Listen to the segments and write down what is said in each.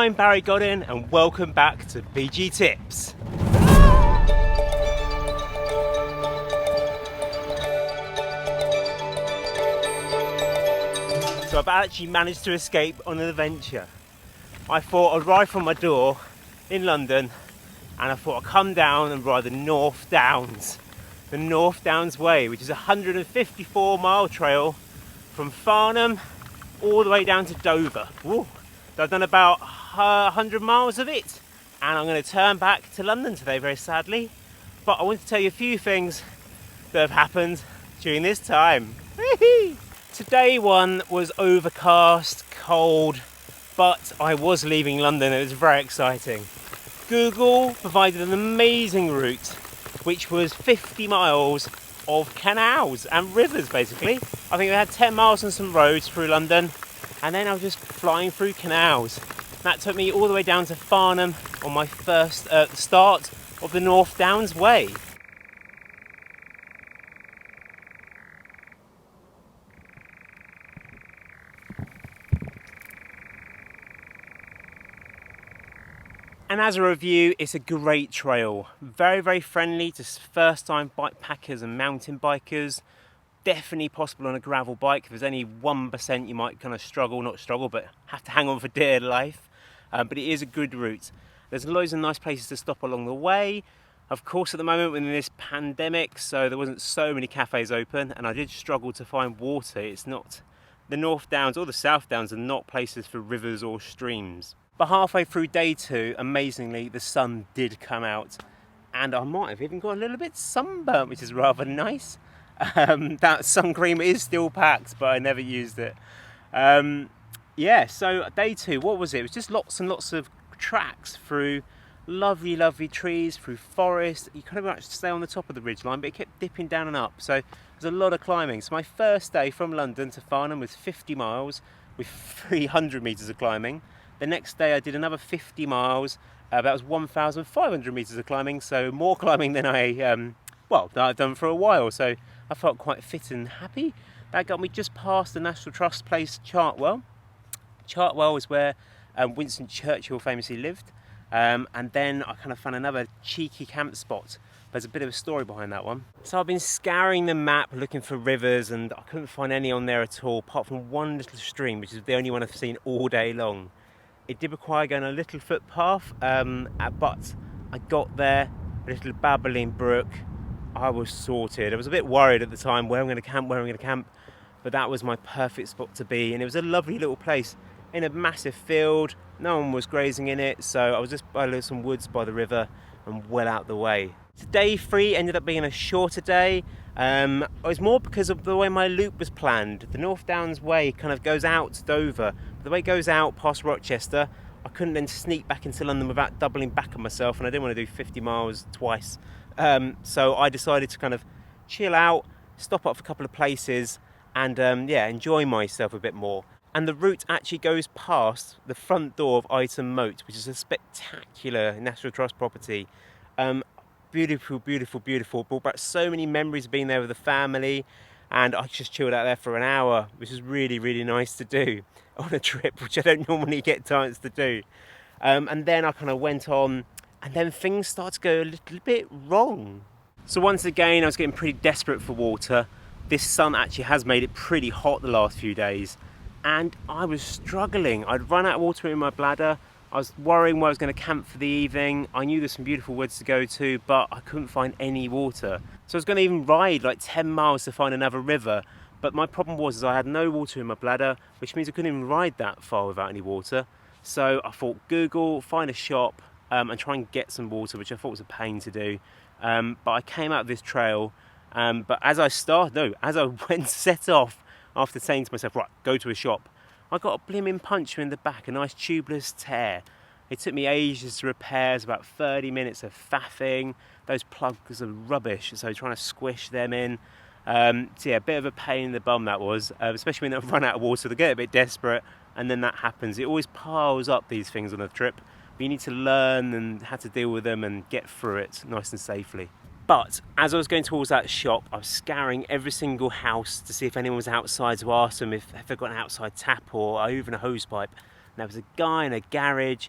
I'm Barry Godin and welcome back to BG Tips. So I've actually managed to escape on an adventure. I thought I'd ride from my door in London and I thought I'd come down and ride the North Downs. The North Downs Way, which is a 154-mile trail from Farnham all the way down to Dover. Woo. So I've done about 100 miles of it and I'm going to turn back to London today, very sadly. But I want to tell you a few things that have happened during this time. Today one was overcast, cold, but I was leaving London. It was very exciting. Google provided an amazing route, which was 50 miles of canals and rivers, basically. I think we had 10 miles on some roads through London, and then I was just flying through canals. That took me all the way down to Farnham on my first start of the North Downs Way. And as a review, it's a great trail. Very, very friendly to first-time bikepackers and mountain bikers. Definitely possible on a gravel bike. If there's any 1%, you might kind of but have to hang on for dear life. But it is a good route. There's loads of nice places to stop along the way. Of course, at the moment, we're in this pandemic, so there wasn't so many cafes open, and I did struggle to find water. It's not, the North Downs or the South Downs are not places for rivers or streams. But halfway through day 2, amazingly, the sun did come out and I might have even got a little bit sunburnt, which is rather nice. That sun cream is still packed, but I never used it. Yeah, so day 2, what was it? It was just lots and lots of tracks through lovely, lovely trees, through forest. You kind of actually stay on the top of the ridgeline, but it kept dipping down and up. So there's a lot of climbing. So my first day from London to Farnham was 50 miles with 300 metres of climbing. The next day I did another 50 miles, that was 1,500 metres of climbing, so more climbing than that I've done for a while, so I felt quite fit and happy. That got me just past the National Trust place, Chartwell. Chartwell is where Winston Churchill famously lived, and then I kind of found another cheeky camp spot. There's a bit of a story behind that one. So I've been scouring the map looking for rivers and I couldn't find any on there at all, apart from one little stream, which is the only one I've seen all day long. It did require going a little footpath, but I got there, a little babbling brook. I was sorted. I was a bit worried at the time where I'm going to camp, but that was my perfect spot to be. And it was a lovely little place in a massive field. No one was grazing in it, so I was just by some woods by the river and well out the way. So day 3 ended up being a shorter day. It was more because of the way my loop was planned. The North Downs Way kind of goes out to Dover. The way it goes out past Rochester, I couldn't then sneak back into London without doubling back on myself, and I didn't want to do 50 miles twice. So I decided to kind of chill out, stop up for a couple of places, and enjoy myself a bit more. And the route actually goes past the front door of Ighton Moat, which is a spectacular National Trust property. Beautiful, beautiful, beautiful. Brought back so many memories of being there with the family, and I just chilled out there for an hour, which is really, really nice to do on a trip, which I don't normally get chance to do. And then I kind of went on, and then things started to go a little bit wrong. So once again, I was getting pretty desperate for water. This sun actually has made it pretty hot the last few days, and I was struggling. I'd run out of water in my bladder. I was worrying where I was going to camp for the evening. I knew there's some beautiful woods to go to, but I couldn't find any water. So I was going to even ride like 10 miles to find another river. But my problem was I had no water in my bladder, which means I couldn't even ride that far without any water. So I thought, Google, find a shop and try and get some water, which I thought was a pain to do. But I came out of this trail, but as I set off, after saying to myself, right, go to a shop, I got a blimmin' puncture in the back, a nice tubeless tear. It took me ages to repair. It was about 30 minutes of faffing. Those plugs are rubbish, so trying to squish them in. So yeah, a bit of a pain in the bum that was, especially when I run out of water. They get a bit desperate, and then that happens. It always piles up, these things on a trip, but you need to learn and how to deal with them and get through it nice and safely. But as I was going towards that shop, I was scouring every single house to see if anyone was outside, to ask them if they've got an outside tap or even a hose pipe. there was a guy in a garage,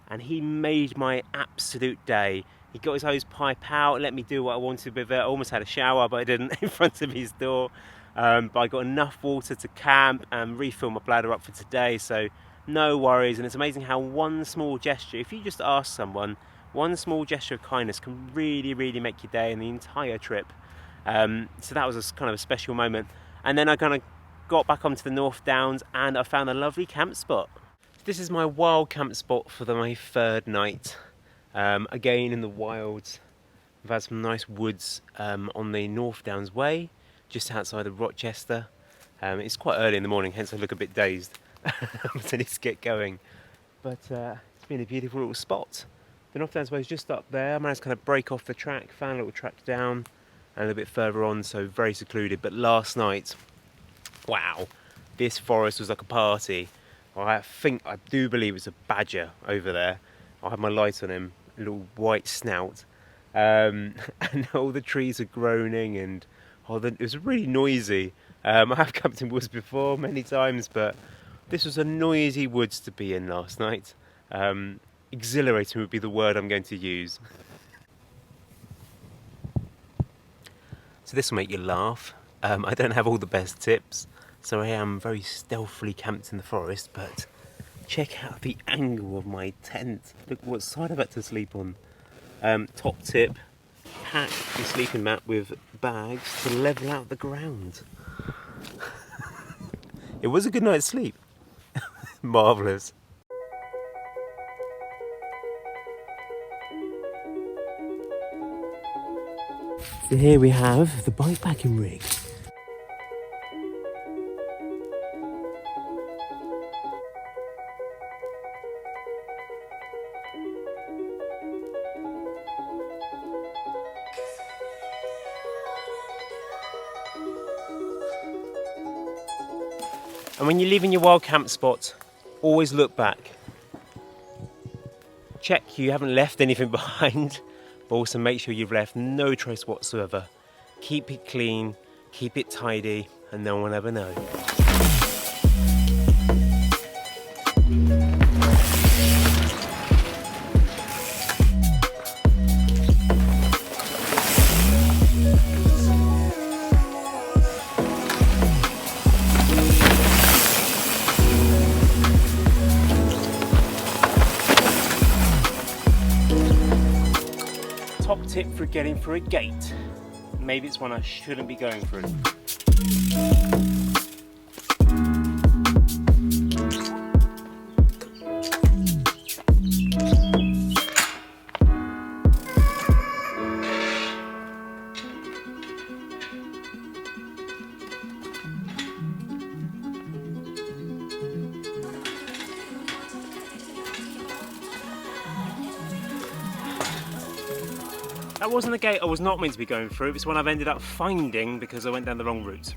and he made my absolute day. He got his hose pipe out, let me do what I wanted with it. I almost had a shower, but I didn't, in front of his door. But I got enough water to camp and refill my bladder up for today, so no worries. And it's amazing how one small gesture, if you just ask someone, one small gesture of kindness can really, really make your day and the entire trip. So that was a kind of a special moment. And then I kind of got back onto the North Downs and I found a lovely camp spot. This is my wild camp spot for my third night. Again in the wilds. We've had some nice woods on the North Downs Way, just outside of Rochester. It's quite early in the morning, hence I look a bit dazed. So let's get going. But it's been a beautiful little spot. The North Downs Way is just up there. I managed to kind of break off the track, found a little track down and a little bit further on, so very secluded. But last night, wow, this forest was like a party. I do believe it's a badger over there. I had my light on him, a little white snout. And all the trees are groaning and it was really noisy. I have camped in woods before many times, but this was a noisy woods to be in last night. Exhilarating would be the word I'm going to use. So this will make you laugh. I don't have all the best tips, so I am very stealthily camped in the forest, but check out the angle of my tent. Look what side I've had to sleep on. Top tip, pack your sleeping mat with bags to level out the ground. It was a good night's sleep. Marvellous. So here we have the bikepacking rig. And when you're leaving your wild camp spot, always look back. Check you haven't left anything behind, but also make sure you've left no trace whatsoever. Keep it clean, keep it tidy, and no one will ever know. Top tip for getting through a gate. Maybe it's one I shouldn't be going through. That wasn't the gate I was not meant to be going through, it's one I've ended up finding because I went down the wrong route.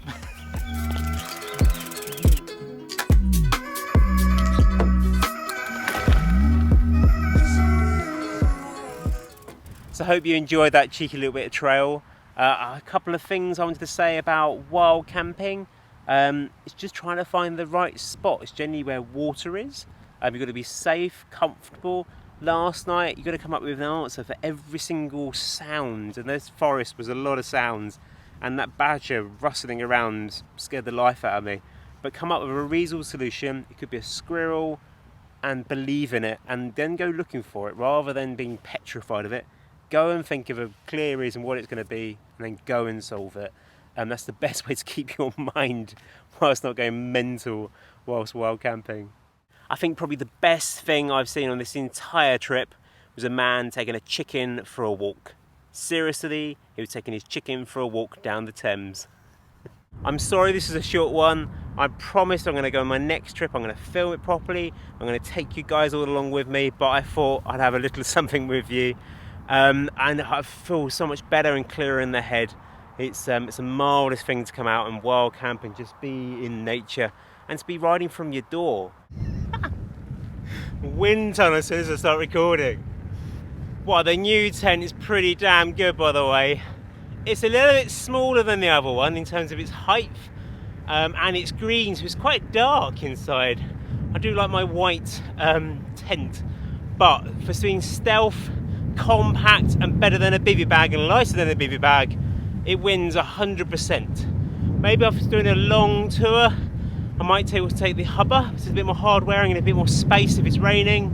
So I hope you enjoyed that cheeky little bit of trail. A couple of things I wanted to say about wild camping. It's just trying to find the right spot. It's generally where water is. You've got to be safe, comfortable. Last night, you've got to come up with an answer for every single sound, and this forest was a lot of sounds, and that badger rustling around scared the life out of me. But come up with a reasonable solution. It could be a squirrel, and believe in it, and then go looking for it, rather than being petrified of it. Go and think of a clear reason what it's going to be, and then go and solve it. And that's the best way to keep your mind whilst not going mental whilst wild camping. I think probably the best thing I've seen on this entire trip was a man taking a chicken for a walk. Seriously, he was taking his chicken for a walk down the Thames. I'm sorry this is a short one. I promised I'm going to go on my next trip. I'm going to film it properly. I'm going to take you guys all along with me, but I thought I'd have a little something with you. And I feel so much better and clearer in the head. It's a marvellous thing to come out and wild camp and just be in nature and to be riding from your door. Wind tunnel as soon as I start recording. Wow, the new tent is pretty damn good, by the way. It's a little bit smaller than the other one in terms of its height, and it's green, so it's quite dark inside. I do like my white tent, but for being stealth, compact and better than a bivy bag and lighter than a bivy bag, it wins 100%. Maybe if I was doing a long tour, I might take the hubba, which is a bit more hard wearing and a bit more space if it's raining.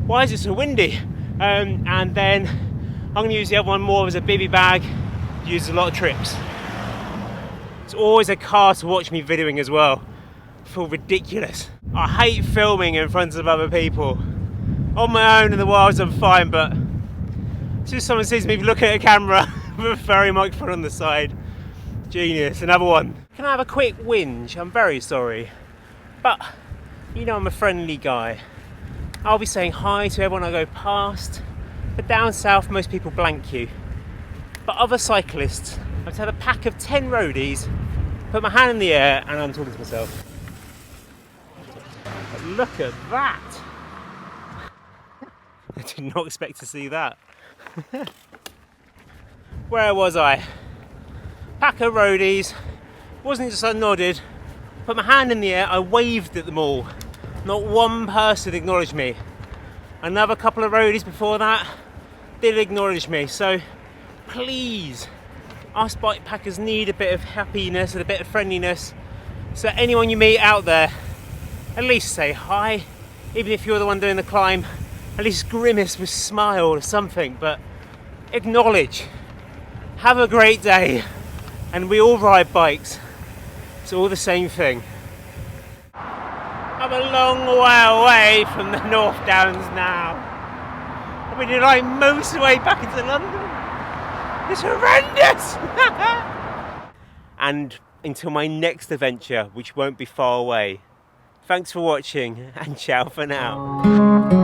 Why is it so windy? And then I'm going to use the other one more as a bivy bag, use a lot of trips. It's always a car to watch me videoing as well. I feel ridiculous. I hate filming in front of other people. On my own in the wilds I'm fine, but as soon as someone sees me looking at a camera with a furry microphone on the side, genius. Another one. Can I have a quick whinge? I'm very sorry, but you know I'm a friendly guy. I'll be saying hi to everyone I go past, but down south most people blank you. But other cyclists, I've had a pack of 10 roadies, put my hand in the air and I'm talking to myself. But look at that! I did not expect to see that. Where was I? Pack of roadies, wasn't just I nodded, put my hand in the air, I waved at them all. Not one person acknowledged me. Another couple of roadies before that did acknowledge me, so please, us bikepackers need a bit of happiness and a bit of friendliness. So anyone you meet out there, at least say hi. Even if you're the one doing the climb, at least grimace with smile or something, but acknowledge. Have a great day. And we all ride bikes. It's all the same thing. I'm a long way away from the North Downs now. I mean, you're like motorway back into London. It's horrendous! And until my next adventure, which won't be far away. Thanks for watching and ciao for now.